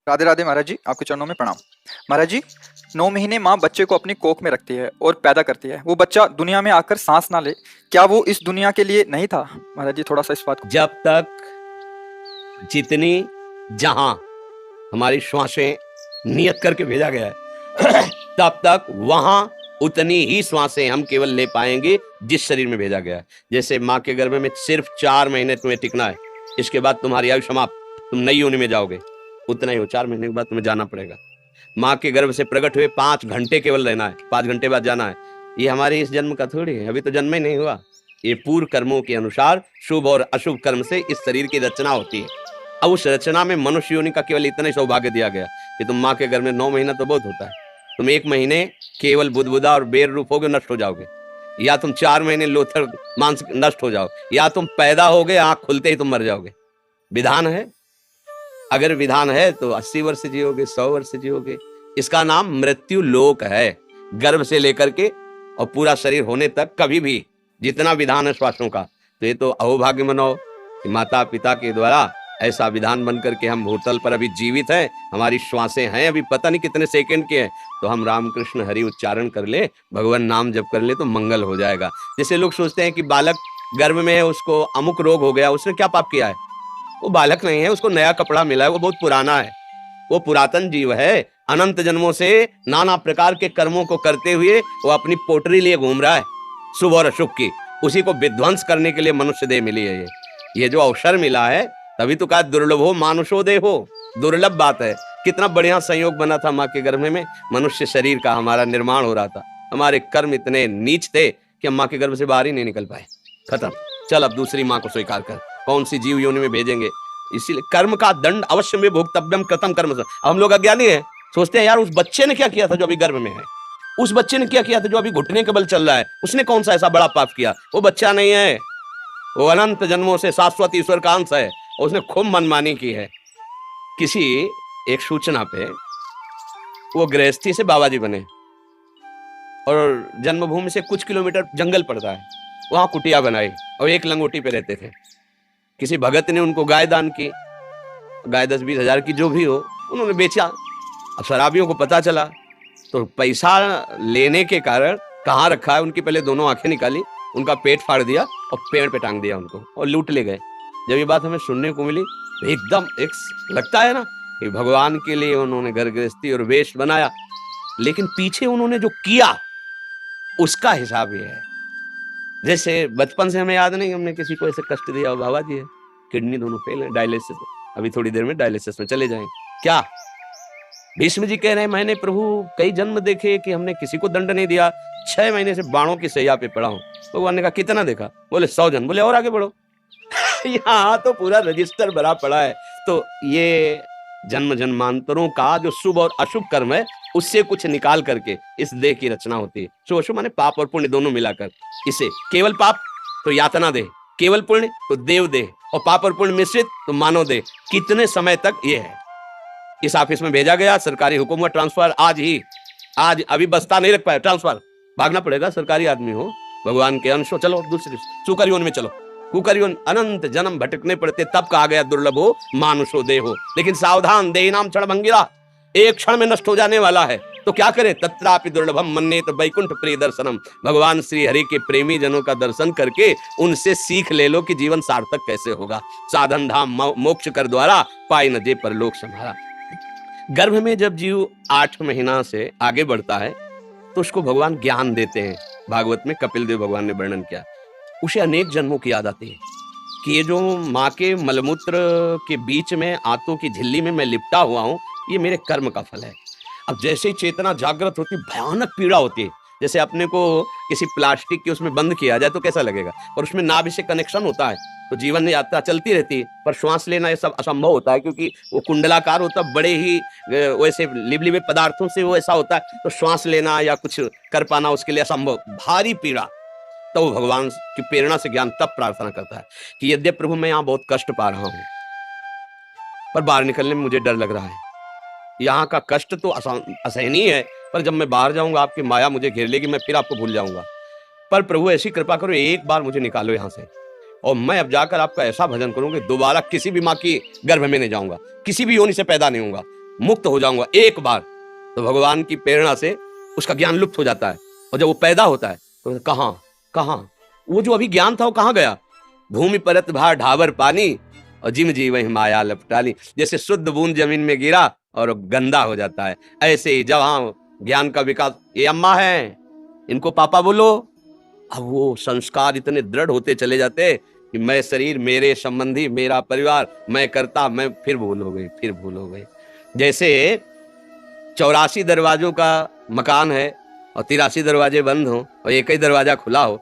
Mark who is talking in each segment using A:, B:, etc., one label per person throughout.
A: राधे राधे महाराज जी, आपके चरणों में प्रणाम। महाराज जी, 9 महीने माँ बच्चे को अपनी कोख में रखती है और पैदा करती है। वो बच्चा दुनिया में आकर सांस ना ले, क्या वो इस दुनिया के लिए नहीं था? महाराज जी, थोड़ा सा इस बात को।
B: जब तक जितनी जहां हमारी श्वासें नियत करके भेजा गया है तब तक वहां उतनी ही श्वासें हम केवल ले पाएंगे जिस शरीर में भेजा गया है। जैसे माँ के गर्भ में सिर्फ 4 महीने तुम्हें टिकना है, इसके बाद तुम्हारी आयु समाप्त, तुम नई योनि में जाओगे। उतना ही हो, 4 महीने के बाद तुम्हें जाना पड़ेगा। माँ के गर्भ से प्रकट हुए 5 घंटे केवल रहना है, 5 घंटे बाद जाना है। ये हमारे इस जन्म का थोड़ी है, अभी तो जन्म ही नहीं हुआ। ये पूर्व कर्मों के अनुसार शुभ और अशुभ कर्म से इस शरीर की रचना होती है। अब उस रचना में मनुष्य योनि का केवल इतना ही सौभाग्य दिया गया कि तुम माँ के गर्भ में 9 महीना तो बहुत होता है। तुम 1 महीने केवल बुदबुदा और बेर रूप होगे, नष्ट हो जाओगे, या तुम 4 महीने लोथर मांस नष्ट हो जाओ, या तुम पैदा होगे, आंख खुलते ही तुम मर जाओगे। विधान है, अगर विधान है तो 80 वर्ष जियोगे, 100 वर्ष जियोगे। इसका नाम मृत्यु लोक है। गर्भ से लेकर के और पूरा शरीर होने तक कभी भी जितना विधान है श्वासों का, तो ये तो अहोभाग्य मनाओ कि माता पिता के द्वारा ऐसा विधान बन करके हम भूतल पर अभी जीवित हैं। हमारी श्वासें हैं अभी पता नहीं कितने सेकंड के हैं, तो हम राम कृष्ण हरि उच्चारण कर ले, भगवान नाम जप कर ले तो मंगल हो जाएगा। जैसे लोग सोचते हैं कि बालक गर्भ में है, उसको अमुक रोग हो गया, उसने क्या पाप किया है? वो बालक नहीं है, उसको नया कपड़ा मिला है, वो बहुत पुराना है, वो पुरातन जीव है। अनंत जन्मों से नाना प्रकार के कर्मों को करते हुए वो अपनी पोटरी लिए घूम रहा है, शुभ और अशुभ की। उसी को विध्वंस करने के लिए मनुष्य देह मिली है। ये जो अवसर मिला है, तभी तो कहा दुर्लभ हो मानुषो देहो। दुर्लभ बात है। कितना बढ़िया संयोग बना था माँ के गर्भ में, मनुष्य शरीर का हमारा निर्माण हो रहा था। हमारे कर्म इतने नीच थे कि हम माँ के गर्भ से बाहर ही नहीं निकल पाए। खत्म, चल अब दूसरी माँ को स्वीकार कर, कौन सी जीव योनि में भेजेंगे। इसीलिए कर्म का दंड अवश्य में भोक्तव्यम कृतम कर्म। हम लोग अज्ञानी है, सोचते हैं यार उस बच्चे ने क्या किया था जो अभी गर्भ में है, उस बच्चे ने क्या किया था जो अभी घुटने के बल चल रहा है, उसने कौन सा ऐसा बड़ा पाप किया। वो बच्चा नहीं है, वो अनंत जन्मों से शाश्वत ईश्वर का अंश है, और उसने खूब मनमानी की है। किसी एक सूचना पे वो गृहस्थी से बाबा जी बने, और जन्मभूमि से कुछ किलोमीटर जंगल पड़ता है, वहां कुटिया बनाई और एक लंगोटी पे रहते थे। किसी भगत ने उनको गाय दान की, गाय 10-20 हजार की जो भी हो, उन्होंने बेचा। अब शराबियों को पता चला तो पैसा लेने के कारण कहाँ रखा है, उनकी पहले दोनों आंखें निकाली, उनका पेट फाड़ दिया और पेड़ पे टांग दिया उनको, और लूट ले गए। जब ये बात हमें सुनने को मिली तो एकदम एक लगता है ना कि भगवान के लिए उन्होंने घर गृहस्थी और वेश बनाया, लेकिन पीछे उन्होंने जो किया उसका हिसाब ये है। जैसे बचपन से हमें याद नहीं हमने किसी को ऐसे कष्ट दिया हो। बाबा जी है, किडनी दोनों फेल है, डायलिसिस, अभी थोड़ी देर में डायलिसिस में चले जाएंगे। क्या भीष्म जी कह रहे हैं, मैंने प्रभु कई जन्म देखे कि हमने किसी को दंड नहीं दिया, 6 महीने से बाणों की सैया पे पड़ा हूं। भगवान ने कहा कितना देखा? बोले 100 जन्म। बोले और आगे बढ़ो। यहाँ तो पूरा रजिस्टर भरा पड़ा है। तो ये जन्म जन्मांतरों का जो शुभ और अशुभ कर्म है, उससे कुछ निकाल करके इस देह की रचना होती है। शुभ अशुभ माने पाप और पुण्य दोनों मिलाकर। इसे केवल पाप तो यातना देह, केवल पुण्य तो देव देह, और पाप और पुण्य मिश्रित तो मानव देह। कितने समय तक ये है। इस ऑफिस में भेजा गया, सरकारी हुक्म हुआ ट्रांसफर आज ही, आज अभी बस्ता नहीं रख पाया, ट्रांसफर, भागना पड़ेगा, सरकारी आदमी हो, भगवान के अंश हो, चलो दूसरी सुकर योनि में चलो। कुकर योनि अनंत जन्म भटकने पड़ते, तब कहा गया दुर्लभ हो मानुषो देहो। लेकिन सावधान, देह नाम क्षण भंगिरा, एक क्षण में नष्ट हो जाने वाला है, तो क्या करे? तत्रापि दुर्लभम मन्येत वैकुंठ प्रिय दर्शनम। भगवान श्री हरि के प्रेमी जनों का दर्शन करके उनसे सीख ले लो कि जीवन सार्थक कैसे होगा। साधन धाम मोक्ष कर द्वारा पाई न जे परलोक संभारा। गर्भ में जब जीव 8 महीना से आगे बढ़ता है तो उसको भगवान ज्ञान देते हैं। भागवत में कपिल देव भगवान ने वर्णन किया, उसे अनेक जन्मों की याद आती है कि ये जो माँ के मलमूत्र के बीच में आंतों की झिल्ली में मैं लिपटा हुआ हूँ, ये मेरे कर्म का फल है। अब जैसे ही चेतना जागृत होती, भयानक पीड़ा होती है। जैसे अपने को किसी प्लास्टिक के उसमें बंद किया जाए तो कैसा लगेगा, और उसमें नाभि से कनेक्शन होता है तो जीवन यात्रा चलती रहती है, पर श्वास लेना ये सब असंभव होता है, क्योंकि वो कुंडलाकार होता है, बड़े ही वैसे लिबलिबे पदार्थों से वो ऐसा होता है, तो श्वास लेना या कुछ कर पाना उसके लिए असंभव, भारी पीड़ा। तो वो भगवान की प्रेरणा से ज्ञान तब प्रार्थना करता है कि यद्यपि प्रभु मैं यहाँ बहुत कष्ट पा रहा हूँ, पर बाहर निकलने में मुझे डर लग रहा है। यहाँ का कष्ट तो असहनीय है, पर जब मैं बाहर जाऊंगा आपकी माया मुझे घेर लेगी, मैं फिर आपको भूल जाऊंगा। पर प्रभु ऐसी कृपा करो, एक बार मुझे निकालो यहाँ से, और मैं अब जाकर आपका ऐसा भजन करूंगा, दोबारा किसी भी माँ की गर्भ में नहीं जाऊंगा, किसी भी योनि से पैदा नहीं होऊंगा। मुक्त हो जाऊंगा एक बार, तो भगवान की प्रेरणा से उसका ज्ञान लुप्त हो जाता है। और जब वो पैदा होता है तो कहाँ कहाँ वो जो अभी ज्ञान था वो कहाँ गया? भूमि परत भार ढाबर पानी और जिम जी वही माया लपटाली। जैसे शुद्ध बूंद जमीन में गिरा और गंदा हो जाता है, ऐसे ही जब हाँ ज्ञान का विकास, ये अम्मा है इनको पापा बोलो, अब वो संस्कार इतने दृढ़ होते चले जाते कि मैं शरीर, मेरे संबंधी, मेरा परिवार, मैं करता, मैं फिर भूल हो गई, फिर भूल हो गई। जैसे 84 दरवाजों का मकान है और 83 दरवाजे बंद हो और एक ही दरवाजा खुला हो,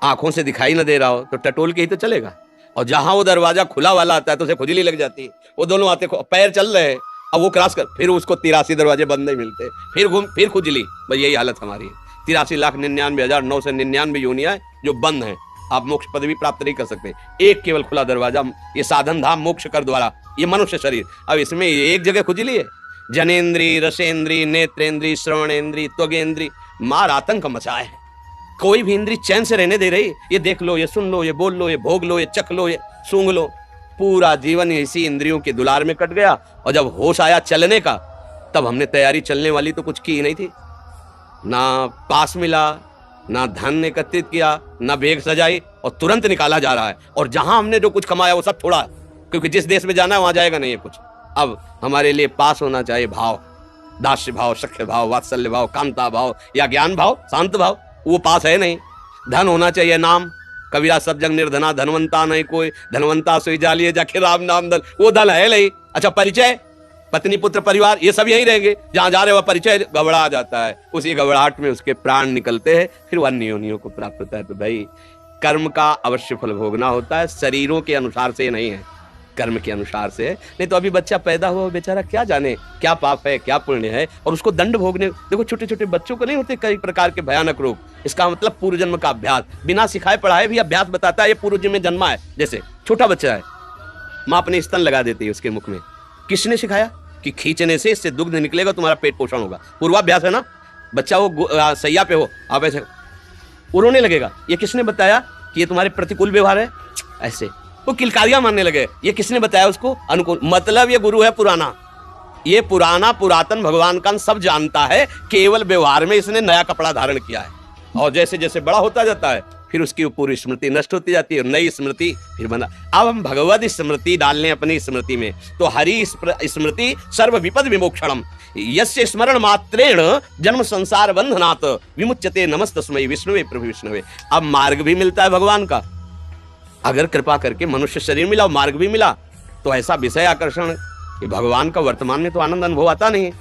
B: आंखों से दिखाई न दे रहा हो, तो टटोल के ही तो चलेगा। और जहां वो दरवाजा खुला वाला आता है तो उसे खुजली लग जाती है। वो दोनों आते पैर चल रहे हैं, अब वो क्रॉस कर, फिर उसको 83 दरवाजे बंद नहीं मिलते, फिर घूम, फिर खुजली। भाई यही हालत हमारी है। 83,99,999 योनियां जो बंद हैं, आप मोक्ष पदवी प्राप्त नहीं कर सकते। एक केवल खुला दरवाजा, ये साधन धाम मोक्ष कर द्वारा, ये मनुष्य शरीर। अब इसमें एक जगह खुजली है। जनेन्द्री, रसेंद्री, नेत्रेंद्री, श्रवणेंद्री, त्वगेंद्री, मार आतंक मचाए है। कोई भी इंद्री चैन से रहने दे रही? ये देख लो, ये सुन लो, ये बोल लो, ये भोग लो, ये चख लो, ये सूंघ लो। पूरा जीवन इसी इंद्रियों के दुलार में कट गया। और जब होश आया चलने का, तब हमने तैयारी चलने वाली तो कुछ की ही नहीं थी। ना पास मिला, ना धन एकत्रित किया, ना बेग सजाई, और तुरंत निकाला जा रहा है। और जहां हमने जो कुछ कमाया वो सब छोड़ा, क्योंकि जिस देश में जाना है वहां जाएगा नहीं है कुछ। अब हमारे लिए पास होना चाहिए भाव, दास्य भाव, सख्य भाव, वात्सल्य भाव, कांता भाव या ज्ञान भाव, शांत भाव, वो पास है नहीं। धन होना चाहिए नाम, कबीरा सब जग निर्धना, धनवंता नहीं कोई, धनवंता सोई जालिए जाके राम नाम धन, वो धन है नहीं। अच्छा परिचय, पत्नी पुत्र परिवार, ये सब यहीं रहेंगे। जहां जा रहे वह परिचय गड़बड़ा जाता है, उसी गड़बड़ाहट में उसके प्राण निकलते हैं, फिर वो अन्य योनियों को प्राप्त होता है। तो भाई कर्म का अवश्य फल भोगना होता है, शरीरों के अनुसार से नहीं है, कर्म के अनुसार से है। नहीं तो अभी बच्चा पैदा हुआ बेचारा क्या जाने क्या पाप है क्या पुण्य है, और उसको दंड भोगने। देखो छोटे छोटे बच्चों को नहीं होते कई प्रकार के भयानक रोग, इसका मतलब पूर्व जन्म का अभ्यास, बिना सिखाए पढ़ाए भी अभ्यास बताता है ये पूर्व जन्म में जन्मा है। जैसे छोटा बच्चा है, माँ अपने स्तन लगा देती है उसके मुख में, किसने सिखाया कि खींचने से इससे दुग्ध निकलेगा, तुम्हारा पेट पोषण होगा, पूर्वाभ्यास है ना। बच्चा वो सैया पे हो, आप ऐसे रोने लगेगा, ये किसने बताया कि ये तुम्हारे प्रतिकूल व्यवहार है, ऐसे वो किलकारियां मारने लगे, ये किसने बताया उसको अनुकूल। मतलब ये गुरु है पुराना, ये पुराना पुरातन भगवान का सब जानता है, केवल व्यवहार में इसने नया कपड़ा धारण किया है। और जैसे जैसे बड़ा होता जाता है फिर उसकी पूरी स्मृति नष्ट होती जाती है, नई स्मृति फिर बना। अब हम भगवत स्मृति डाल लें अपनी स्मृति में, तो हरि स्मृति सर्व विपद विमोक्षणम, यस्य स्मरण मात्रेण जन्म संसार बंधनात् विमुच्यते नमस्तस्मै विष्णुवे प्रभु विष्णुवे। अब मार्ग भी मिलता है भगवान का, अगर कृपा करके मनुष्य शरीर मिला और मार्ग भी मिला, तो ऐसा विषय आकर्षण कि भगवान का वर्तमान में तो आनंद अनुभव आता नहीं है,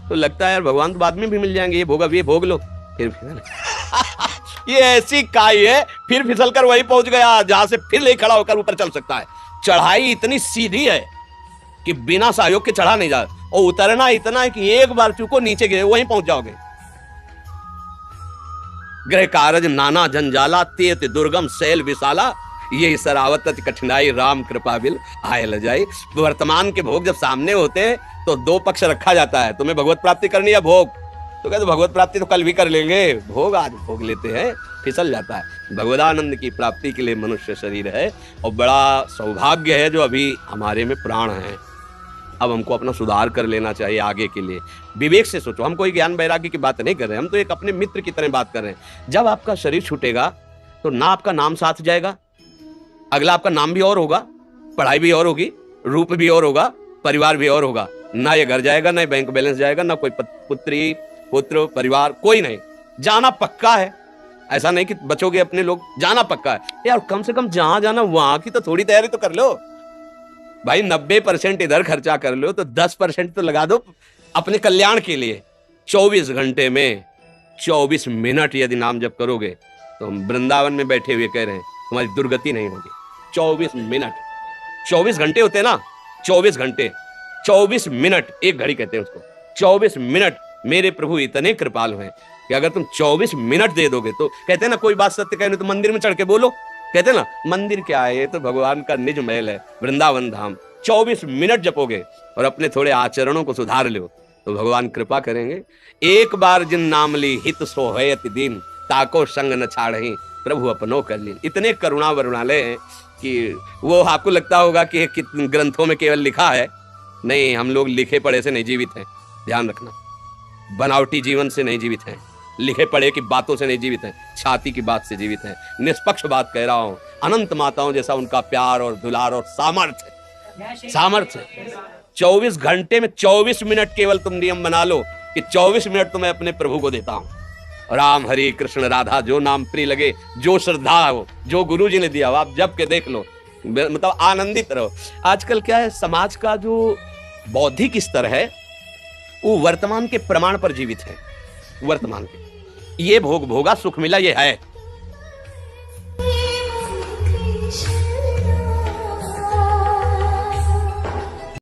B: तो लगता है यार भगवान तो बाद में भी मिल जाएंगे, ये भोग अब ये भोग लो, फिर ये ऐसी काई है, फिर फिसल कर वही पहुंच गया जहां से फिर ले खड़ा होकर ऊपर चल सकता है। चढ़ाई इतनी सीधी है कि बिना सहयोग के चढ़ा नहीं जा, और उतरना इतना है कि एक बार चूको नीचे गिरे वहीं पहुंच जाओगे। ग्रह कारज नाना जंजाला, तेत दुर्गम शैल विशाला, ये सरावत कठिनाई राम कृपा बिल आए ल जाए। वर्तमान के भोग जब सामने होते हैं तो दो पक्ष रखा जाता है, तुम्हें भगवत प्राप्ति करनी है भोग, तो कहते भगवत प्राप्ति तो कल भी कर लेंगे, भोग आज भोग लेते हैं, फिसल जाता है। भगवदानंद की प्राप्ति के लिए मनुष्य शरीर है, और बड़ा सौभाग्य है जो अभी हमारे में प्राण है। अब हमको अपना सुधार कर लेना चाहिए आगे के लिए। विवेक से सोचो, हम कोई ज्ञान वैराग्य की बात नहीं कर रहे हैं, हम तो एक अपने मित्र की तरह बात कर रहे हैं। जब आपका शरीर छूटेगा तो ना आपका नाम साथ जाएगा, अगला आपका नाम भी और होगा, पढ़ाई भी और होगी, रूप भी और होगा, परिवार भी और होगा। ना ये घर जाएगा, ना बैंक बैलेंस जाएगा, ना कोई पुत्री पुत्र परिवार, कोई नहीं, जाना पक्का है। ऐसा नहीं कि बचोगे अपने लोग, जाना पक्का है। यार कम से कम जहां जाना वहां की तो थोड़ी तैयारी तो कर लो भाई। 90% इधर खर्चा कर लो तो 10% तो लगा दो अपने कल्याण के लिए। 24 घंटे में 24 मिनट यदि नाम जप करोगे तो हम वृंदावन में बैठे हुए कह रहे हैं तुम्हारी दुर्गति नहीं होगी। 24 मिनट, 24 घंटे होते हैं ना, 24 घंटे, 24 मिनट, एक घड़ी कहते हैं उसको। 24 मिनट मेरे प्रभु इतने कृपालु हैं कि अगर तुम 24 मिनट दे दोगे तो, कहते हैं ना कोई बात सत्य कहने तो मंदिर में चढ़ के बोलो, कहते हैं ना मंदिर क्या है, ये तो भगवान का निज महल है, वृंदावन धाम। 24 मिनट जपोगे और अपने थोड़े आचरणों को सुधार लो तो भगवान कृपा करेंगे। एक बार जिन नाम ली हित सोहयति दीन, ताको संग न छाड़हि प्रभु अपनो कर लीन। इतने करुणा वरुणालय हैं कि वो आपको लगता होगा कि ग्रंथों में केवल लिखा है, नहीं, हम लोग लिखे पढ़े से नहीं जीवित हैं, ध्यान रखना। बनावटी जीवन से नहीं जीवित हैं, लिखे पढ़े की बातों से नहीं जीवित हैं, छाती की बात से जीवित हैं। निष्पक्ष बात कह रहा हूं, अनंत माताओं जैसा उनका प्यार और दुलार और सामर्थ्य 24 घंटे में 24 मिनट केवल तुम नियम बना लो कि 24 मिनट तो मैं अपने प्रभु को देता हूं। राम, हरि, कृष्ण, राधा, जो नाम प्रिय लगे, जो श्रद्धा हो, जो गुरु जी ने दिया हो, आप जप के देख लो, मतलब आनंदित रहो। आजकल क्या है, समाज का जो बौद्धिक स्तर है वो वर्तमान के प्रमाण पर जीवित है। वर्तमान के ये भोगा सुख मिला, ये है,